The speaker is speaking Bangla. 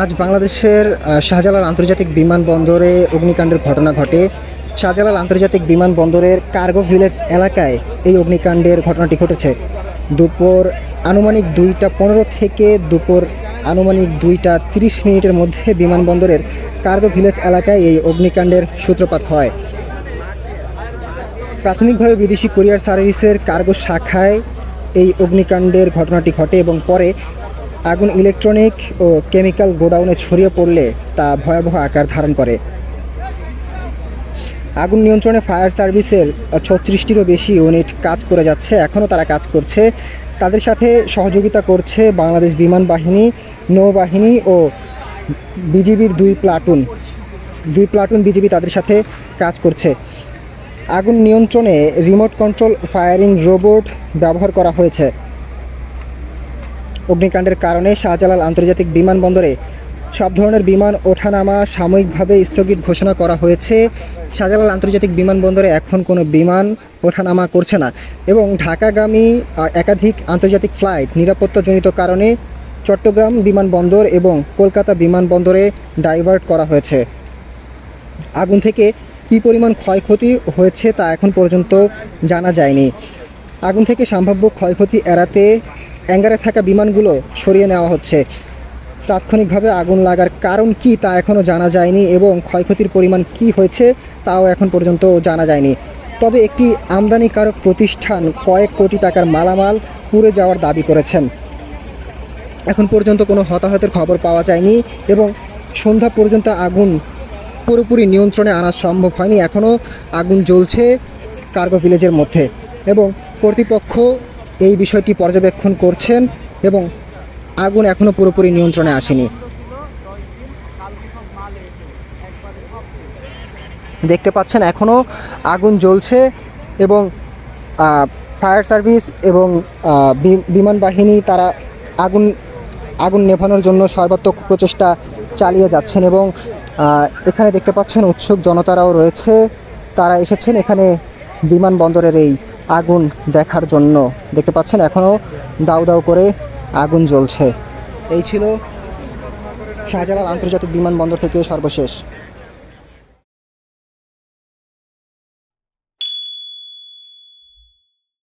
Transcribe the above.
আজ বাংলাদেশের শাহজালাল আন্তর্জাতিক বিমানবন্দরে অগ্নিকাণ্ডের ঘটনা ঘটে। শাহজালাল আন্তর্জাতিক বিমানবন্দরের কার্গো ভিলেজ এলাকায় এই অগ্নিকাণ্ডের ঘটনাটি ঘটেছে। দুপুর আনুমানিক 2টা 15 থেকে দুপুর আনুমানিক 2টা 30 মধ্যে বিমানবন্দরের কার্গো ভিলেজ এলাকায় এই অগ্নিকাণ্ডের সূত্রপাত হয়। প্রাথমিকভাবে বিদেশি কুরিয়ার সার্ভিসের কার্গো শাখায় এই অগ্নিকাণ্ডের ঘটনাটি ঘটে এবং পরে আগুন ইলেকট্রনিক ও কেমিক্যাল গোডাউনে ছড়িয়ে পড়লে তা ভয়াবহ আকার ধারণ করে। আগুন নিয়ন্ত্রণে ফায়ার সার্ভিসের 36টিরও বেশি ইউনিট কাজ করে যাচ্ছে, এখনও তারা কাজ করছে। তাদের সাথে সহযোগিতা করছে বাংলাদেশ বিমান বাহিনী, নৌবাহিনী ও বিজিবির 2 প্লাটুন বিজিবি তাদের সাথে কাজ করছে। আগুন নিয়ন্ত্রণে রিমোট কন্ট্রোল ফায়ারিং রোবট ব্যবহার করা হয়েছে। অগ্নিকাণ্ডের কারণে শাহজালাল আন্তর্জাতিক বিমানবন্দরে সব ধরনের বিমান ওঠানামা সাময়িকভাবে স্থগিত ঘোষণা করা হয়েছে। শাহজালাল আন্তর্জাতিক বিমানবন্দরে এখন কোনো বিমান ওঠানামা করছে না এবং ঢাকাগামী একাধিক আন্তর্জাতিক ফ্লাইট নিরাপত্তাজনিত কারণে চট্টগ্রাম বিমানবন্দর এবং কলকাতা বিমানবন্দরে ডাইভার্ট করা হয়েছে। আগুন থেকে কী পরিমাণ ক্ষয়ক্ষতি হয়েছে তা এখন পর্যন্ত জানা যায়নি। আগুন থেকে সম্ভাব্য ক্ষয়ক্ষতি এড়াতে অ্যাঙ্গারে থাকা বিমানগুলো সরিয়ে নেওয়া হচ্ছে। তাৎক্ষণিকভাবে আগুন লাগার কারণ কি তা এখনও জানা যায়নি এবং ক্ষয়ক্ষতির পরিমাণ কি হয়েছে তাও এখন পর্যন্ত জানা যায়নি। তবে একটি আমদানিকারক প্রতিষ্ঠান কয়েক কোটি টাকার মালামাল পুড়ে যাওয়ার দাবি করেছেন। এখন পর্যন্ত কোনো হতাহতের খবর পাওয়া যায়নি এবং সন্ধ্যা পর্যন্ত আগুন পুরোপুরি নিয়ন্ত্রণে আনা সম্ভব হয়নি। এখনও আগুন জ্বলছে কার্গো ভিলেজের মধ্যে এবং কর্তৃপক্ষ এই বিষয়টি পর্যবেক্ষণ করছেন এবং আগুন এখনও পুরোপুরি নিয়ন্ত্রণে আসেনি। দেখতে পাচ্ছেন এখনও আগুন জ্বলছে এবং ফায়ার সার্ভিস এবং বিমান বাহিনী তারা আগুন নেভানোর জন্য সর্বাত্মক প্রচেষ্টা চালিয়ে যাচ্ছেন এবং এখানে দেখতে পাচ্ছেন উৎসুক জনতারাও রয়েছে। তারা এসেছেন এখানে বিমানবন্দরের এই আগুন দেখার জন্য। দেখতে পাচ্ছেন এখনও দাউ দাউ করে আগুন জ্বলছে। এই ছিল শাহজালাল আন্তর্জাতিক বিমানবন্দর থেকে সর্বশেষ।